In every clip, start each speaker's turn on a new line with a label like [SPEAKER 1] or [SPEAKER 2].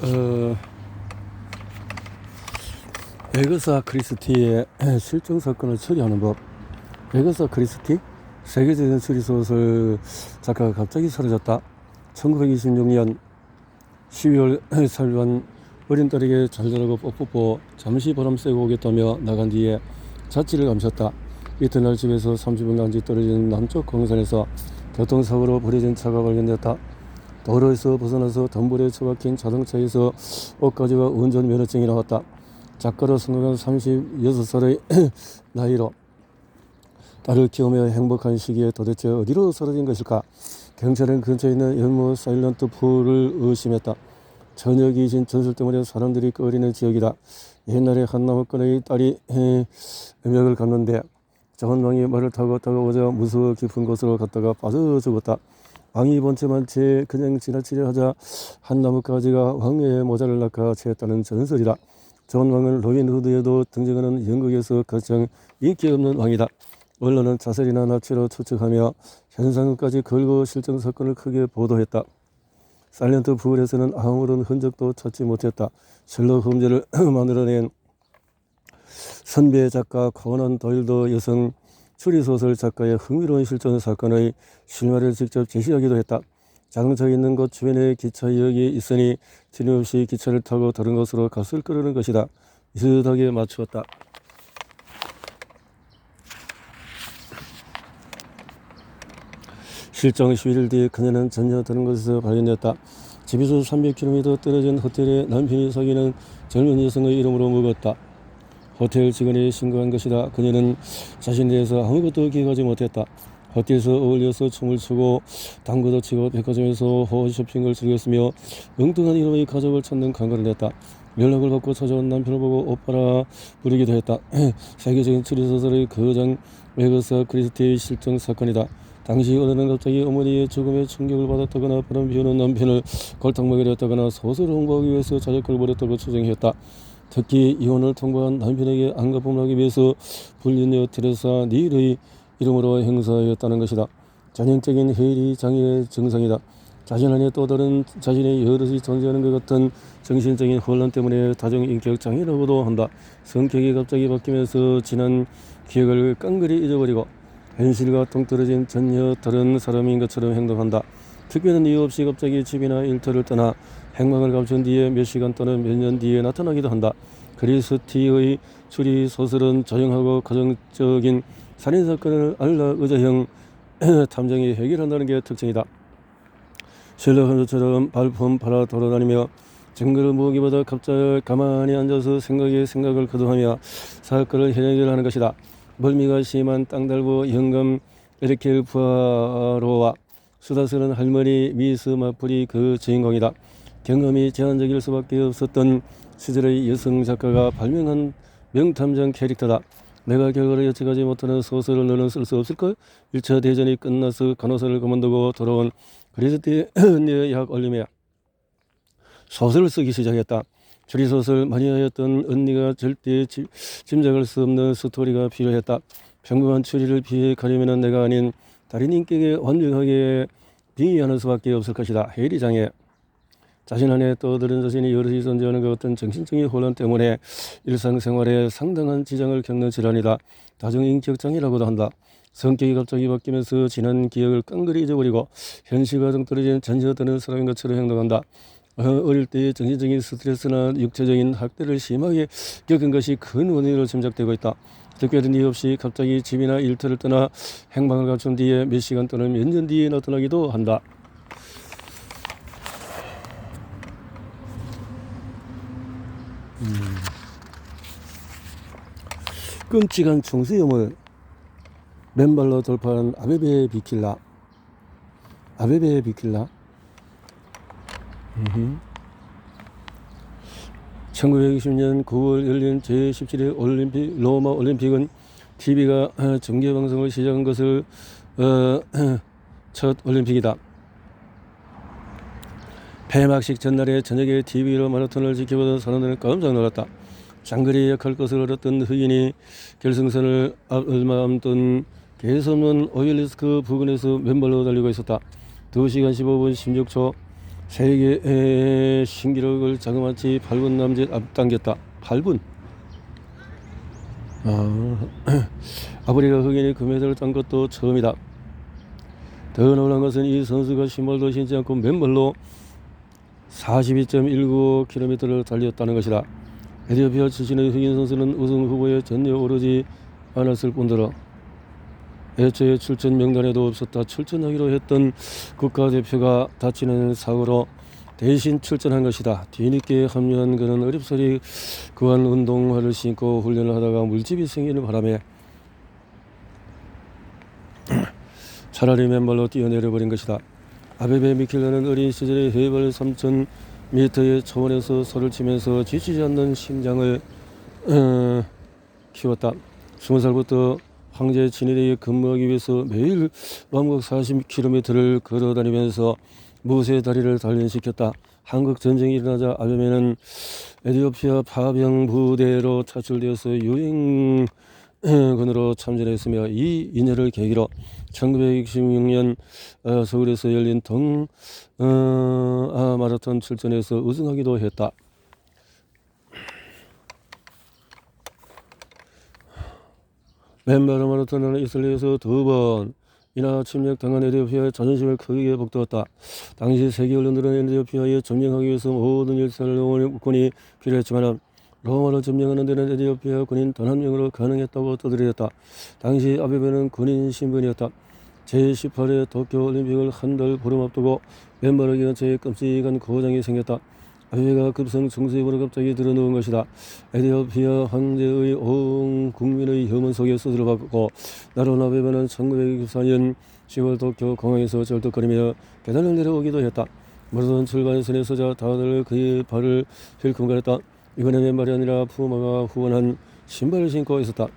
[SPEAKER 1] 어, 에거사 크리스티의 실종 사건을 처리하는 법. 에거사 크리스티? 세계적인 추리소설 작가가 갑자기 사라졌다. 1926년 12월 4일간 어린 딸에게 잘 자라고 뽀뽀뽀 잠시 바람 쐬고 오겠다며 나간 뒤에 자취를 감췄다. 이튿날 집에서 30분 간지 떨어진 남쪽 광산에서 교통사고로 버려진 차가 발견됐다. 도로에서 벗어나서 덤불에 처박힌 자동차에서 옷가지와 운전면허증이 나왔다. 작가로 성공한 36살의 나이로 딸을 키우며 행복한 시기에 도대체 어디로 사라진 것일까? 경찰은 근처에 있는 연못 사일런트 풀을 의심했다. 저녁이 진 전설 때문에 사람들이 꺼리는 지역이다. 옛날에 한 나무꾼의 딸이 명을 갔는데 작은 왕이 말을 타고 다가오자 무서워 깊은 곳으로 갔다가 빠져 죽었다. 왕이 번째만 채 그냥 지나치려 하자 한 나뭇가지가 왕의 모자를 낚아채었다는 전설이다. 존 왕은 로빈 후드에도 등장하는 영국에서 가장 인기 없는 왕이다. 언론은 자살이나 납치로 추측하며 현상까지 걸고 실종 사건을 크게 보도했다. 사일런트 풀에서는 아무런 흔적도 찾지 못했다. 셜록 홈즈를 만들어낸 선배 작가 코난 도일도 여성 추리소설 작가의 흥미로운 실종 사건의 실마리를 직접 제시하기도 했다. 자동차가 있는 곳 주변에 기차역이 있으니 틀림없이 기차를 타고 다른 곳으로 갔을 거라는 것이다. 비슷하게 맞추었다. 실종 11일 뒤에 그녀는 전혀 다른 곳에서 발견됐다. 집에서 300km 떨어진 호텔에 남편이 사귀는 젊은 여성의 이름으로 묵었다. 호텔 직원이 신고한 것이다. 그녀는 자신에 대해서 아무것도 기억하지 못했다. 호텔에서 어울려서 춤을 추고 당구도 치고 백화점에서 홈쇼핑을 즐겼으며 엉뚱한 이름의 가족을 찾는 관광을 했다. 연락을 받고 찾아온 남편을 보고 오빠라 부르기도 했다. 세계적인 추리소설의 거장 에거사 크리스티의 실종 사건이다. 당시 어느 날 갑자기 어머니의 죽음에 충격을 받았다거나 바람 피우는 남편을 골탕 먹이려 했다거나 소설을 홍보하기 위해서 자작극을 벌였다고 추정했다. 특히 이혼을 통보한 남편에게 안가품을 하기 위해서 불륜녀 테레사 닐의 이름으로 행사하였다는 것이다. 전형적인 해리 장애의 증상이다. 자신 안에 또 다른 자신의 여럿이 존재하는 것 같은 정신적인 혼란 때문에 다중인격 장애라고도 한다. 성격이 갑자기 바뀌면서 지난 기억을 깡그리 잊어버리고 현실과 동떨어진 전혀 다른 사람인 것처럼 행동한다. 특별한 이유 없이 갑자기 집이나 일터를 떠나 행방을 감춘 뒤에 몇 시간 또는 몇 년 뒤에 나타나기도 한다. 크리스티의 추리 소설은 조용하고 가정적인 살인사건을 알라 의자형 탐정이 해결한다는 게 특징이다. 셜록 홈즈처럼 발품 팔아 돌아다니며 증거를 모으기보다 갑자기 가만히 앉아서 생각을 거듭하며 사건을 해결하는 것이다. 멀미가 심한 땅달고 영감 에르켈 푸아로와 수다스러운 할머니 미스 마플이 그 주인공이다. 경험이 제한적일 수밖에 없었던 시절의 여성 작가가 발명한 명탐정 캐릭터다. 내가 결과를 예측하지 못하는 소설을 너는 쓸 수 없을까? 1차 대전이 끝나서 간호사를 그만두고 돌아온 크리스티의 약 올림에 소설을 쓰기 시작했다. 추리소설 마니아였던 언니가 절대 짐작할 수 없는 스토리가 필요했다. 평범한 추리를 피해 가려면 내가 아닌 다른 인격에 완벽하게 빙의하는 수밖에 없을 것이다. 해리 장애. 자신 안에 떠드는 자신이 여럿이 존재하는 것 같은 정신적인 혼란 때문에 일상생활에 상당한 지장을 겪는 질환이다. 다중인격장애라고도 한다. 성격이 갑자기 바뀌면서 지난 기억을 깡그리 잊어버리고 현실과 동떨어진 전혀 다른 사람인 것처럼 행동한다. 어릴 때의 정신적인 스트레스나 육체적인 학대를 심하게 겪은 것이 큰 원인으로 짐작되고 있다. 특별한 이유 없이 갑자기 집이나 일터를 떠나 행방을 갖춘 뒤에 몇 시간 또는 몇 년 뒤에 나타나기도 한다. 끔찍한 총수염을 맨발로 돌파한 아베베 비킬라. 1920년 9월 열린 제17회 올림픽 로마 올림픽은 TV가 중계 방송을 시작한 것을 첫 올림픽이다. 폐막식 전날에 저녁에 TV로 마라톤을 지켜보던 사람들은 깜짝 놀랐다. 장거리 약할 것을 알았던 흑인이 결승선을 얼마 앞둔 개선원 오벨리스크 부근에서 맨발로 달리고 있었다. 2시간 15분 16초 세계 신기록을 자그마치 8분 남짓 앞당겼다. 8분. 아프리카 흑인이 금메달을 딴 것도 처음이다. 더 놀란 것은 이 선수가 신발도 신지 않고 맨발로 42.195km를 달렸다는 것이다. 에티오피아 출신의 흑인 선수는 우승 후보에 전혀 오르지 않았을 뿐더러 애초에 출전 명단에도 없었다. 출전하기로 했던 국가대표가 다치는 사고로 대신 출전한 것이다. 뒤늦게 합류한 그는 어렵사리 구한 운동화를 신고 훈련을 하다가 물집이 생기는 바람에 차라리 맨발로 뛰어내려버린 것이다. 아베베 미켈라는 어린 시절에 해발 3,000m의 초원에서 소를 치면서 지치지 않는 심장을 키웠다. 20살부터 황제 친위대에 근무하기 위해서 매일 왕복 40km를 걸어다니면서 무쇠 다리를 단련시켰다. 한국 전쟁이 일어나자 아베메는 에티오피아 파병 부대로 차출되어서 유행군으로 참전했으며 이 인연을 계기로 1966년 서울에서 열린 마라톤 출전에서 우승하기도 했다. 맨발 마라톤은 이스라엘에서 2번이나 침략당한 에티오피아의 자존심을 크게 북돋았다. 당시 세계 언론들은 에티오피아에 점령하기 위해서 모든 일살롱군이 필요했지만 로마를 점령하는 데는 에티오피아 군인 단 한 명으로 가능했다고 떠들였다. 당시 아베베는 군인 신분이었다. 제18회 도쿄올림픽을 한 달 보름 앞두고 맨발을 기관차에 끔찍한 고장이 생겼다. 아베베가 급성 정수입으로 갑자기 들어누운 것이다. 에티오피아 황제의 온 국민의 혐오 속에 수술을 받고 나론 아베베는 1964년 10월 도쿄 공항에서 절뚝거리며 계단을 내려오기도 했다. 마라톤 출발선에 서자 다들 그의 발을 힐끔거렸다. 이번엔 맨발이 아니라 푸마가 후원한 신발을 신고 있었다.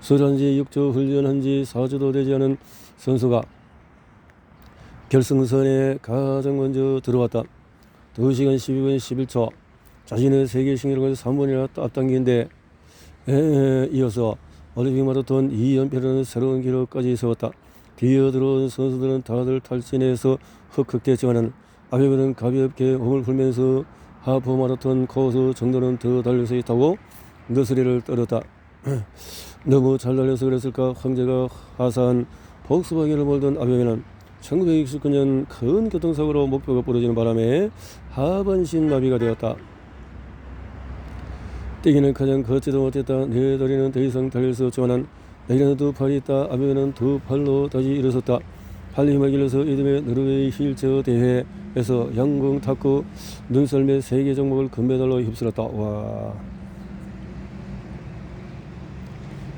[SPEAKER 1] 설한지 6주 훈련한지 4주도 되지 않은 선수가 결승선에 가장 먼저 들어왔다. 2시간 12분 11초 자신의 세계 신기록을 3번이나 앞당긴 데 이어서 올림픽 마라톤 2연패라는 새로운 기록까지 세웠다. 뒤에 들어온 선수들은 다들 탈진해서 흑흑댔지만 아베베는 가볍게 몸을 풀면서 하프 마라톤 코스 정도는 더 달릴 수 있다고 너스리를 떨었다. 너무 잘 달려서 그랬을까? 황제가 하사한 폭스바겐을 몰던 아베베는 1969년 큰 교통사고로 목뼈가 부러지는 바람에 하반신 마비가 되었다. 뛰기는 가장 걷지도 못했다. 내 다리는 더 이상 달릴 수 없지만 내게는 두 팔이 있다. 아베베는 두 팔로 다시 일어섰다. 팔 힘을 길러서 이듬해 노르웨이 힐체어 대회에서 양궁, 탁구, 눈썰매 3개 종목을 금메달로 휩쓸었다. 와.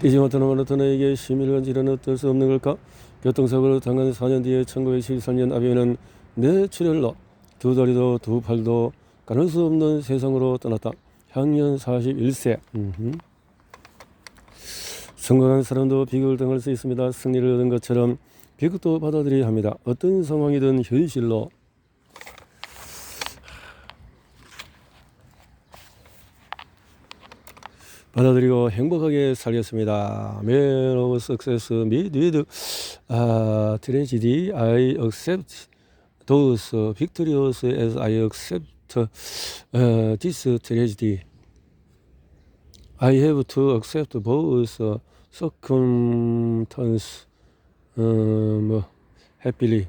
[SPEAKER 1] 뛰지 못하는 마라토너에게 시민을 일은 어쩔 수 없는 걸까? 교통사고를 당한 4년 뒤에 1973년 아베베는 뇌출혈로 두 다리도 두 팔도 가눌 수 없는 세상으로 떠났다. 향년 41세. 성공한 사람도 비극을 당할 수 있습니다. 승리를 얻은 것처럼 비극도 받아들여야 합니다. 어떤 상황이든 현실로 받아들이고 행복하게 살겠습니다. Man of success meet with tragedy. I accept those victorious as I accept this tragedy. I have to accept both circumstances happily.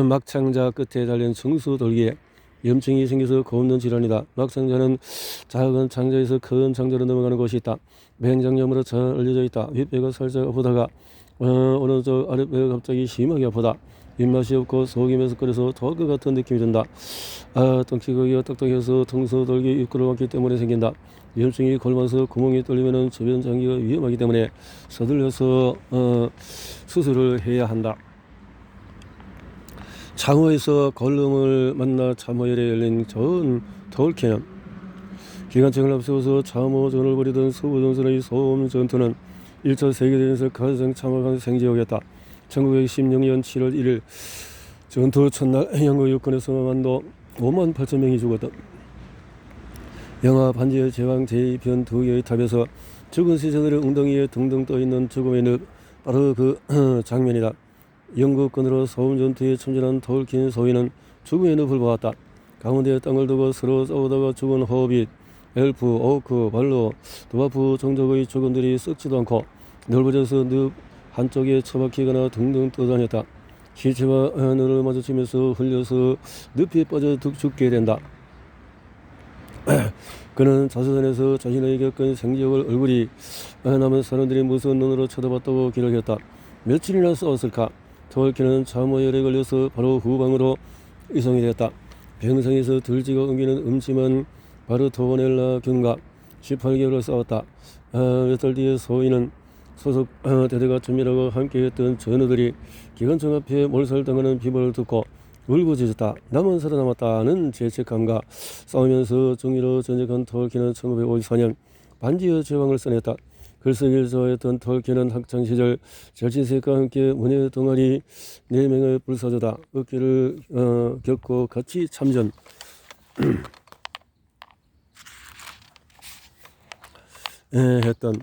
[SPEAKER 1] 막창자 끝에 달린 정수 돌기에 염증이 생겨서 곱는 질환이다. 막창자는 작은 창자에서 큰 창자로 넘어가는 곳이 있다. 맹장염으로 잘 알려져 있다. 윗배가 살짝 아프다가 오른쪽 아랫배가 갑자기 심하게 아프다. 입맛이 없고 속이 메스꺼려서 토할 것 같은 느낌이 든다. 덩치거기가 딱딱해서 정수 돌기 입구를 막기 때문에 생긴다. 염증이 골마서 구멍이 뚫리면 저변 장기가 위험하기 때문에 서둘러서 수술을 해야 한다. 창호에서 걸름을 만나 참호열에 열린 전 톨케는 기관총을 앞세워서 참호전을 벌이던 서부전선의 소음 전투는 1차 세계대전에서 가장 참혹한 생지역이었다. 1916년 7월 1일 전투 첫날 영국 육군에서만 5만 8천 명이 죽었다. 영화 반지의 제왕 제2편 2개의 탑에서 죽은 시체들의 웅덩이에 둥둥 떠있는 죽음의 늪, 바로 그 장면이다. 영국군으로 싸움 전투에 참전한 톨킨 소위는 죽음의 늪을 보았다. 가운데 땅을 두고 서로 싸우다가 죽은 호빗, 엘프, 오크, 발로, 드와프 종족의 죽음들이 썩지도 않고 넓어져서 늪 한쪽에 처박히거나 등등 떠다녔다. 시체와 눈을 마주치면서 흘려서 늪에 빠져 죽게 된다. 그는 자수전에서 자신의 겪은 생지역을 얼굴이 남은 사람들이 무서운 눈으로 쳐다봤다고 기록했다. 며칠이나 싸웠을까? 톨킨은 참호열에 걸려서 바로 후방으로 이송이 되었다. 병성에서 들쥐가 옮기는 음침한 바르토넬라 균과 18개월을 싸웠다. 몇 달 뒤에 소인은 소속 대대가 준비하고 함께했던 전우들이 기관총 앞에 몰살당하는 비밀을 듣고 울부짖었다. 남은 살아남았다는 죄책감과 싸우면서 정의로 전역한 톨킨은 1954년 반지의 제왕을 써냈다. 글쓰기를 좋아했던 톨킨은 학창시절 절친색과 함께 문예 동아리 4명의 불사조다 어깨를 겪고 같이 참전 했던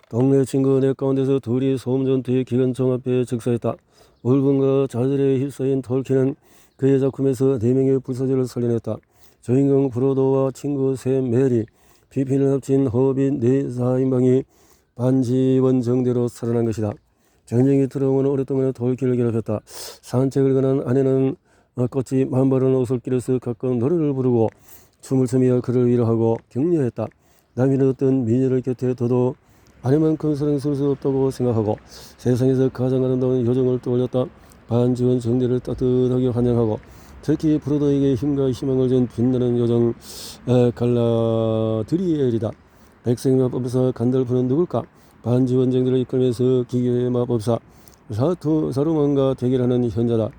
[SPEAKER 1] 동네 친구 네 가운데서 둘이 소음전투의 기관총 앞에 즉사했다. 울분과 좌절에 휩싸인 톨킨은 그의 작품에서 4명의 불사조를 살려냈다. 주인공 브로도와 친구 샘 메리, 피핀을 합친 허빗 4인방이 반지원 정대로 살아난 것이다. 전쟁이 들어오면 오랫동안 톨킨을 괴롭혔다. 산책을 가는 아내는 꽃이 만바른 옷을 끼려서 가끔 노래를 부르고 춤을 추며 그를 위로하고 격려했다. 남이 어떤 미녀를 곁에 둬도 아내만큼 사랑스러울 수 없다고 생각하고 세상에서 가장 아름다운 요정을 떠올렸다. 반지원 정대를 따뜻하게 환영하고 특히 브로도에게 힘과 희망을 준 빛나는 요정 갈라드리엘이다. 백색 마법사 간달프는 누굴까? 반지원 정대를 이끌면서 기계의 마법사 사루만과 대결하는 현자다.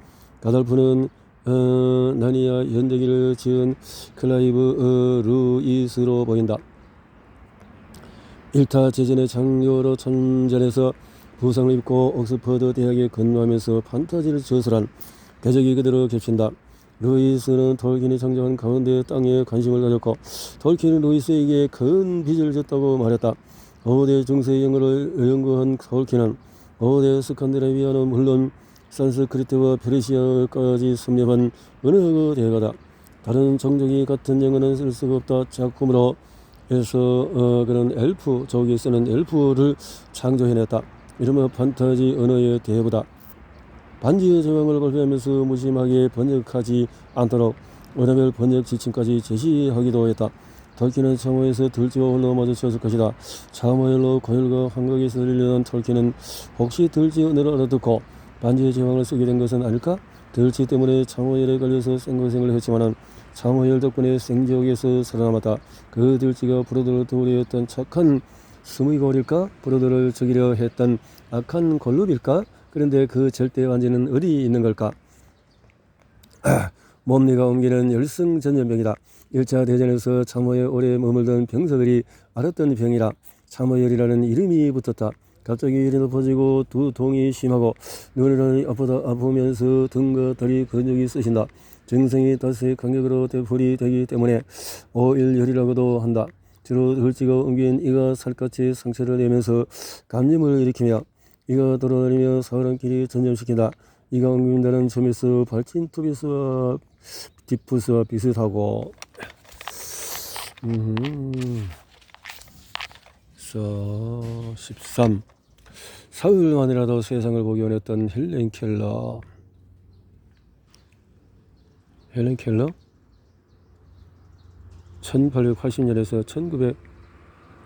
[SPEAKER 1] 가달프는 나니아 연대기를 지은 클라이브 루이스로 보인다. 1타 제전의 장교로 참전해서 부상을 입고 옥스퍼드 대학에 근무하면서 판타지를 저술한 궤적이 그대로 겹친다. 루이스는 톨킨이 창작한 가운데 땅에 관심을 가졌고 톨킨은 루이스에게 큰 빚을 졌다고 말했다. 어대 중세 영어를 연구한 톨킨은 어대 스칸디나비아는 물론 산스크리트와 페르시아까지 섭렵한 은어학의 대가다. 다른 종족이 같은 영어는 쓸 수가 없다. 작품으로 해서 그는 엘프족이 쓰는 엘프를 창조해냈다. 이른바 판타지 언어의 대부다. 반지의 제왕을 발표하면서 무심하게 번역하지 않도록 원어별 번역 지침까지 제시하기도 했다. 톨킨은 참호에서 들쥐와 홀로 마주쳤을 것이다. 참호열로 고열과 환각에서 들리는 톨킨은 혹시 들쥐 언어를 알아듣고 반지의 제왕을 쓰게 된 것은 아닐까? 들쥐 때문에 참호열에 걸려서 생고생을 했지만은 참호열 덕분에 생지옥에서 살아남았다. 그 들쥐가 브로드를 도우려했던 착한 스무이골일까? 브로드를 죽이려 했던 악한 골룸일까? 그런데 그 절대 완전은 어디 있는 걸까? 몸니가 옮기는 열승전염병이다. 1차 대전에서 참호에 오래 머물던 병사들이 앓았던 병이라 참호열이라는 이름이 붙었다. 갑자기 열이 높아지고 두통이 심하고 눈이 아프면서 등과 다리 근육이 쑤신다. 증상이 닷새 간격으로 되풀이 되기 때문에 오일열이라고도 한다. 주로 들쥐가 옮긴 이가 살갗에 상처를 내면서 감염을 일으키며 이가 돌아다니며 사람끼리 전염시킨다. 이가 옮긴다는 점에서 발진 투비스와 디푸스와 비슷하고 13. 사흘만이라도 세상을 보기 원했던 헬렌 켈러 1880년에서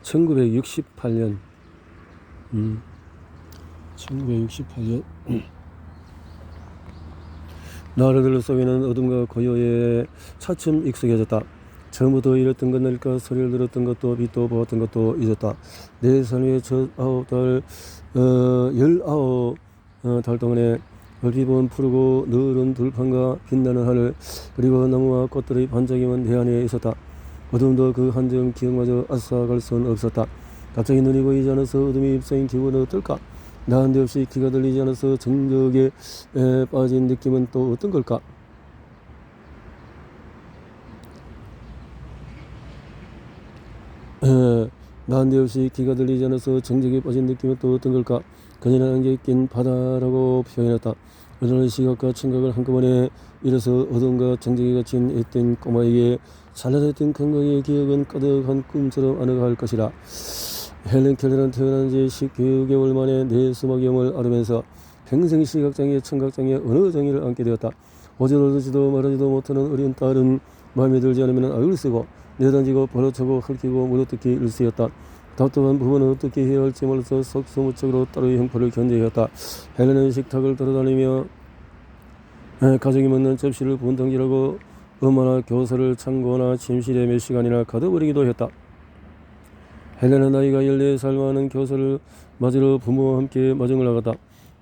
[SPEAKER 1] 1968년 1968년 나라들 속에는 어둠과 고요에 차츰 익숙해졌다. 처음부터 잃었던 건 날까 소리를 들었던 것도 빛도 보았던 것도 잊었다. 내 삶의 첫 19달 동안에 얼핏 본 푸르고 너른 들판과 빛나는 하늘 그리고 나무와 꽃들의 반짝임은 내 안에 있었다. 어둠도 그 한점 기억마저 앗아갈 수는 없었다. 갑자기 눈이 보이지 않아서 어둠이 휩싸인 기분은 어떨까? 난데없이 귀가 들리지 않아서 정적에 빠진 느낌은 또 어떤 걸까? 난데없이 귀가 들리지 않아서 정적에 빠진 느낌은 또 어떤 걸까? 그녀는 안개 낀 바다라고 표현했다. 그녀는 시각과 청각을 한꺼번에 잃어서 어둠과 정적이 갇힌 앳된 꼬마에게 찬란했던 건강의 기억은 까득한 꿈처럼 아늑할 것이다. 헬렌 켈러는 태어난 지 19개월 만에 뇌수막염을 앓으면서 평생 시각장애, 청각장애 어느 장애를 안게 되었다. 어지러지도 말하지도 못하는 어린 딸은 마음에 들지 않으면 악을 쓰고 내던지고 버릇하고 헐키고 무릇듣기 일쑤였다. 답답한 부부는 어떻게 해야 할지 몰라서 속수무책으로 딸의 형편을 견뎌야 했다. 헬렌은 식탁을 돌아다니며 가족이 먹는 접시를 분탕질하고 엄마나 교사를 창고나 침실에 몇 시간이나 가둬버리기도 했다. 헬렌은 나이가 14살 많은 교사를 맞으러 부모와 함께 마중을 나갔다.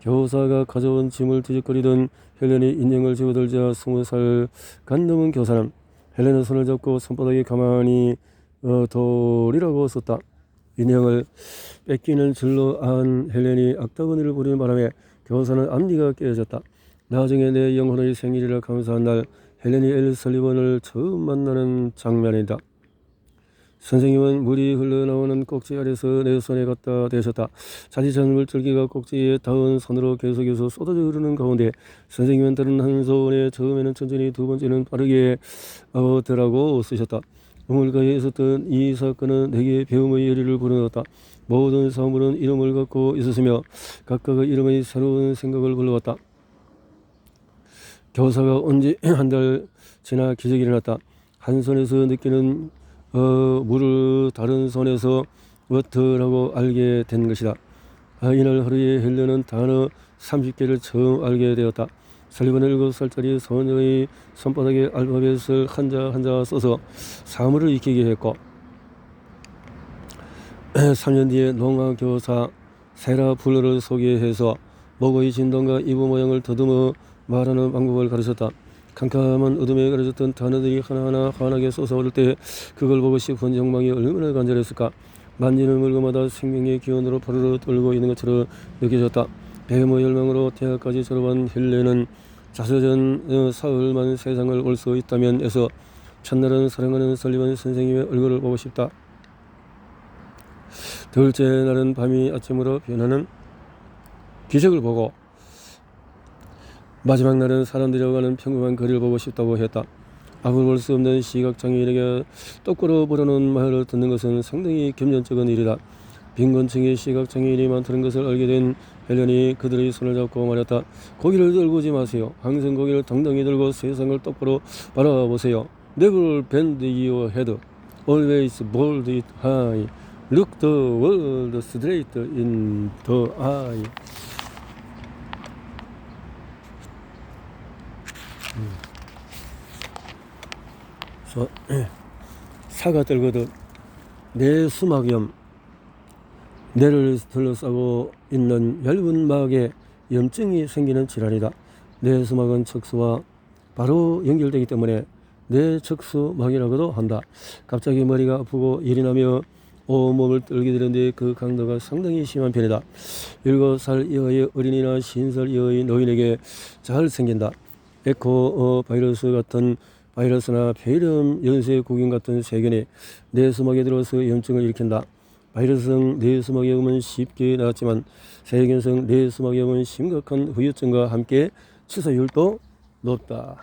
[SPEAKER 1] 교사가 가져온 짐을 뒤적거리던 헬렌이 인형을 집어들자 20살 간 넘은 교사는 헬렌의 손을 잡고 손바닥에 가만히 돌이라고 썼다. 인형을 뺏기는 줄로 안 헬렌이 악다구니를 부리는 바람에 교사는 앞니가 깨어졌다. 나중에 내 영혼의 생일이라 감사한 날 헬렌이 엘 설리번을 처음 만나는 장면이다. 선생님은 물이 흘러나오는 꼭지 아래서 내 손에 갖다 대셨다. 자지찬 물줄기가 꼭지에 닿은 손으로 계속해서 쏟아져 흐르는 가운데 선생님은 다른 한 손에 처음에는 천천히 두 번째는 빠르게 어더라고 쓰셨다. 우물가에 있었던 이 사건은 내게 배움의 열의를 불어넣었다. 모든 사물은 이름을 갖고 있었으며 각각의 이름의 새로운 생각을 불러왔다. 교사가 온 지 한 달 지나 기적이 일어났다. 한 손에서 느끼는 물을 다른 손에서 워터라고 알게 된 것이다. 이날 하루에 헬렌은 단어 30개를 처음 알게 되었다. 설리번은 7살짜리 소녀의 손바닥에 알파벳을 한자 한자 써서 사물을 익히게 했고 3년 뒤에 농아교사 세라 불러를 소개해서 목의 진동과 이부 모양을 더듬어 말하는 방법을 가르쳤다. 캄캄한 어둠에 가려졌던 단어들이 하나하나 환하게 솟아오를 때 그걸 보고 싶은 욕망이 얼마나 간절했을까. 만지는 물건마다 생명의 기운으로 파르르 떨고 있는 것처럼 느껴졌다. 배움의 열망으로 대학까지 졸업한 헬렌은 자서전 사흘만 세상을 올 수 있다면 해서 첫날은 사랑하는 설리번 선생님의 얼굴을 보고 싶다. 둘째 날은 밤이 아침으로 변하는 기적을 보고 마지막 날은 사람들이 가는 평범한 거리를 보고 싶다고 했다. 앞을 볼 수 없는 시각장애인에게 똑바로 보려는 말을 듣는 것은 상당히 겸연쩍은 일이다. 빈곤층의 시각장애인이 많다는 것을 알게 된 헬렌이 그들의 손을 잡고 말했다. 고개를 들고지 마세요. 항상 고개를 당당히 들고 세상을 똑바로 바라보세요. Never bend your head. Always hold it high. Look the world straight in the eye. 사가 들거든 뇌수막염, 뇌를 둘러싸고 있는 얇은 막에 염증이 생기는 질환이다. 뇌수막은 척수와 바로 연결되기 때문에 뇌척수막이라고도 한다. 갑자기 머리가 아프고 열이 나며 온몸을 떨게 되는데 그 강도가 상당히 심한 편이다. 7살 이하의 어린이나 50살 이하의 노인에게 잘 생긴다. 에코 바이러스 같은 바이러스나 폐렴, 연쇄구균 같은 세균이 뇌수막에 들어서 염증을 일으킨다. 바이러스성 뇌수막염은 쉽게 나았지만 세균성 뇌수막염은 심각한 후유증과 함께 치사율도 높다.